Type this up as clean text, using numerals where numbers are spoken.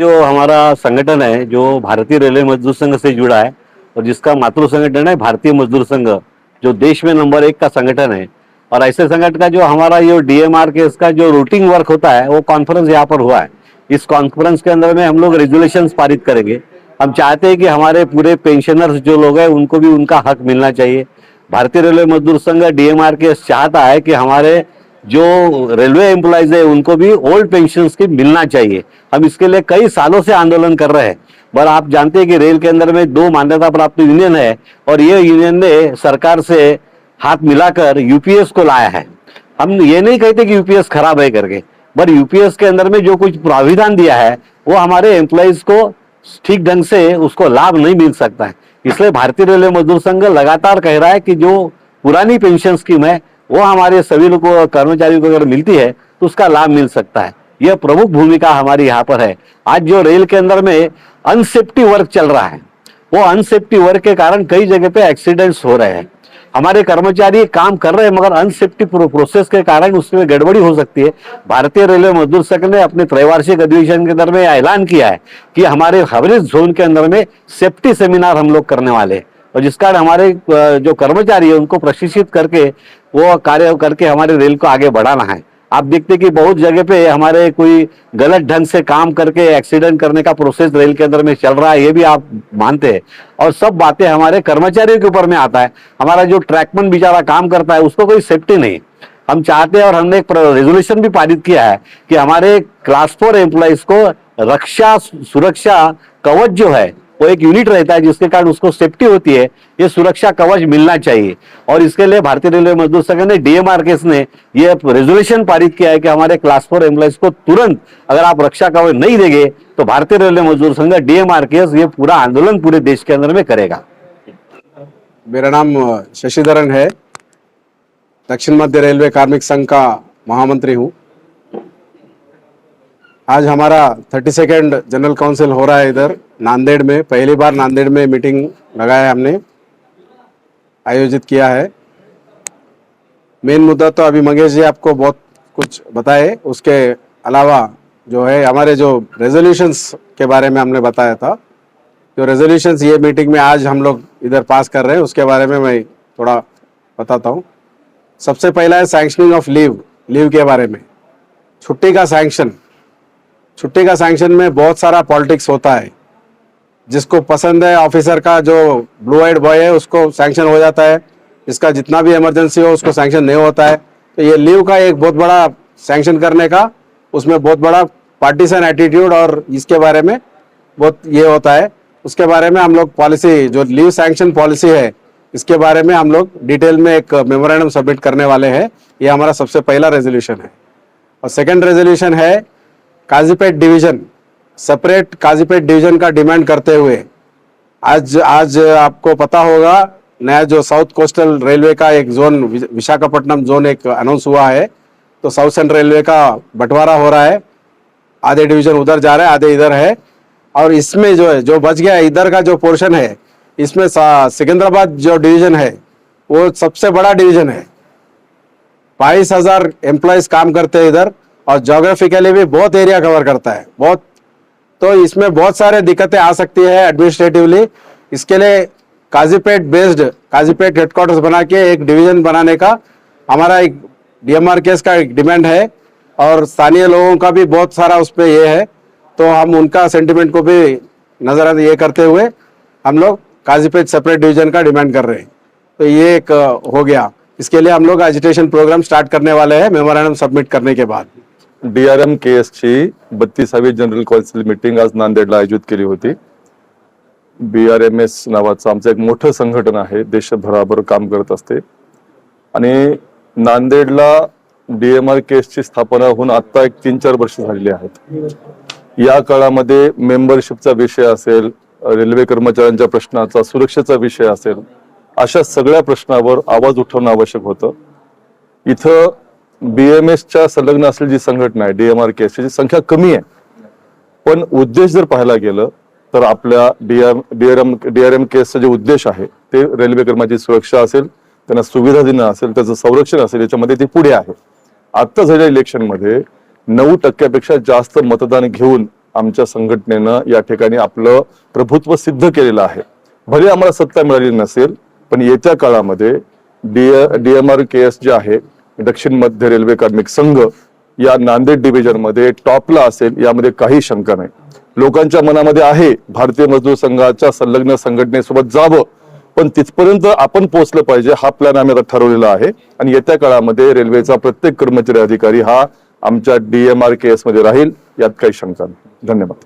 जो हमारा संगठन है जो भारतीय रेलवे मजदूर संघ से जुड़ा है और जिसका मातृ संगठन है भारतीय मजदूर संघ, जो देश में नंबर 1 का संगठन है। और ऐसे संगठन का जो हमारा ये डीएमआर के इसका जो रूटीन वर्क होता है वो कॉन्फ्रेंस यहाँ पर हुआ है। इस कॉन्फ्रेंस के अंदर में हम लोग रेजुलेशंस पारित करेंगे। हम चाहते हैं कि हमारे पूरे पेंशनर्स जो लोग हैं उनको भी उनका हक मिलना चाहिए। भारतीय रेलवे मजदूर संघ डीएमआर के चाहता है कि हमारे जो रेलवे एम्प्लॉयज है उनको भी ओल्ड पेंशन की मिलना चाहिए। हम इसके लिए कई सालों से आंदोलन कर रहे हैं। पर आप जानते हैं कि रेल के अंदर में 2 मान्यता प्राप्त यूनियन है और ये यूनियन ने सरकार से हाथ मिलाकर यूपीएस को लाया है। हम ये नहीं कहते कि यूपीएस खराब है करके, पर यूपीएस के अंदर में जो कुछ प्राविधान दिया है वो हमारे एम्प्लॉयज को ठीक ढंग से उसको लाभ नहीं मिल सकता है। इसलिए भारतीय रेलवे मजदूर संघ लगातार कह रहा है कि जो पुरानी पेंशन स्कीम है वो हमारे सभी लोगों कर्मचारियों को अगर मिलती है तो उसका लाभ मिल सकता है। यह प्रमुख भूमिका हमारी यहाँ पर है। आज जो रेल के अंदर में अनसेफ्टी वर्क चल रहा है, वो अनसेफ्टी वर्क के कारण कई जगह पे एक्सीडेंट्स हो रहे हैं। हमारे कर्मचारी काम कर रहे हैं मगर अनसेफ्टी प्रोसेस के कारण उसमें गड़बड़ी हो सकती है। भारतीय रेलवे मजदूर संघ ने अपने त्रैवार्षिक अधिवेशन के अंदर में ऐलान किया है कि हमारे हवरेज जोन के अंदर में सेफ्टी सेमिनार हम लोग करने वाले हैं और जिस कारण हमारे जो कर्मचारी है उनको प्रशिक्षित करके वो कार्य करके हमारे रेल को आगे बढ़ाना है। आप देखते कि बहुत जगह पे हमारे कोई गलत ढंग से काम करके एक्सीडेंट करने का प्रोसेस रेल के अंदर में चल रहा है, ये भी आप मानते हैं। और सब बातें हमारे कर्मचारियों के ऊपर में आता है। हमारा जो ट्रैकमैन बेचारा काम करता है उसको कोई सेफ्टी नहीं। हम चाहते हैं और हमने एक रेजोल्यूशन भी पारित किया है कि हमारे क्लास 4 एम्प्लॉइज को रक्षा सुरक्षा कवच जो है वो एक यूनिट रहता है जिसके कारण उसको सेफ्टी होती है, ये सुरक्षा कवच मिलना चाहिए। और इसके लिए भारतीय रेलवे मजदूर संघ ने डीएमआरकेएस ने ये रेजोल्यूशन पारित किया है कि हमारे क्लास 4 एम्प्लॉइज को तुरंत अगर आप रक्षा कवच नहीं देंगे तो भारतीय रेलवे मजदूर संघ डीएमआरकेएस ये पूरा आंदोलन पूरे देश के अंदर में करेगा। मेरा नाम शशिधरन है, दक्षिण मध्य रेलवे कार्मिक संघ का महामंत्री हूँ। आज हमारा 32nd जनरल काउंसिल हो रहा है इधर नांदेड़ में। पहली बार नांदेड़ में मीटिंग लगाया हमने, आयोजित किया है। मेन मुद्दा तो अभी मंगेश जी आपको बहुत कुछ बताए, उसके अलावा जो है हमारे जो रेजोल्यूशंस के बारे में हमने बताया था। जो रेजोल्यूशंस ये मीटिंग में आज हम लोग इधर पास कर रहे हैं उसके बारे में मैं थोड़ा बताता हूँ। सबसे पहला है सैंक्शनिंग ऑफ लीव के बारे में। छुट्टी का सैंक्शन में बहुत सारा पॉलिटिक्स होता है। जिसको पसंद है ऑफिसर का जो ब्लू आइड बॉय है उसको सैंक्शन हो जाता है, जिसका जितना भी इमरजेंसी हो उसको सैंक्शन नहीं होता है। तो ये लीव का एक बहुत बड़ा सैंक्शन करने का, उसमें बहुत बड़ा पार्टीसन एटीट्यूड और इसके बारे में बहुत ये होता है। उसके बारे में हम लोग पॉलिसी जो लीव सैंक्शन पॉलिसी है इसके बारे में हम लोग डिटेल में एक मेमोरेंडम सबमिट करने वाले हैं। ये हमारा सबसे पहला रेजोल्यूशन है। और सेकेंड रेजोल्यूशन है Kazipet division, separate Kazipet division का डिमांड करते हुए आज आपको पता होगा नया जो साउथ कोस्टल रेलवे का एक जोन विशाखापट्टनम जोन एक अनाउंस हुआ है। तो साउथ सेंट्रल रेलवे का बंटवारा हो रहा है, आधे डिवीजन उधर जा रहे हैं आधे इधर है। और इसमें जो है जो बच गया इधर का जो पोर्शन है इसमें सिकंदराबाद जो डिवीजन है वो सबसे बड़ा डिवीजन है। 22,000 एम्प्लॉयज काम करते हैं इधर और जोग्राफिकली भी बहुत एरिया कवर करता है बहुत। तो इसमें बहुत सारे दिक्कतें आ सकती है एडमिनिस्ट्रेटिवली। इसके लिए काजीपेट हेडक्वार्टर्स बना के एक डिवीजन बनाने का हमारा एक डीएमआरकेएस का एक डिमांड है और स्थानीय लोगों का भी बहुत सारा उस पर ये है। तो हम उनका सेंटिमेंट को भी नजर ये करते हुए हम लोग काजीपेट सेपरेट डिवीजन का डिमांड कर रहे हैं। तो ये एक हो गया। इसके लिए हम लोग एजिटेशन प्रोग्राम स्टार्ट करने वाले हैं मेमोरेंडम सबमिट करने के बाद। DRMKS ची 32वी जनरल काउन्सिल मीटिंग आज नांदेडला आयोजित केली होती। BRMS नावाचं आमचं एक मोठं संघटन आहे, देशभरावर काम करत असते आणि नांदेडला DMRKS ची स्थापना होऊन आता एक 3-4 वर्ष झालेली आहेत। या काळामध्ये मेंबरशिपचा विषय असेल, रेल्वे कर्मचाऱ्यांच्या प्रश्नाचा, सुरक्षेचा विषय असेल, अशा सगळ्या प्रश्नावर आवाज उठवणं आवश्यक होतं। इथं BMS च्या संलग्न असलेली जी संघटना आहे DMRKS ची संख्या कमी आहे, पण उद्देश जर पाहायला गेलं तर आपल्या DRMKS चा जे उद्देश आहे ते रेल्वे कर्मचारी सुरक्षा असेल, त्यांना सुविधा देणं असेल, त्याचं संरक्षण असेल, याच्यामध्ये ते पुढे आहे। आता झालेल्या इलेक्शन मध्ये 9% पेक्षा जास्त मतदान घेऊन आमच्या संघटनेनं या ठिकाणी आपलं प्रभुत्व सिद्ध केलेलं आहे. भले आम्हाला सत्ता मिळाली नसेल, पण येत्या काळामध्ये DMRKS जे आहे, दक्षिण मध्य रेल्वे कार्मिक संघ, या नांदेड डिव्हिजन मध्ये टॉपला असेल यामध्ये काही शंका नाही. लोकांच्या मनामध्ये आहे भारतीय मजदूर संघाच्या संलग्न संघटनेसोबत जावं, पण तिथपर्यंत आपण पोहोचलं पाहिजे हा प्लॅन आम्ही आता ठरवलेला आहे. आणि येत्या काळामध्ये रेल्वेचा प्रत्येक कर्मचारी अधिकारी हा आमच्या DMRKS मध्ये राहील, यात काही शंका नाही. धन्यवाद.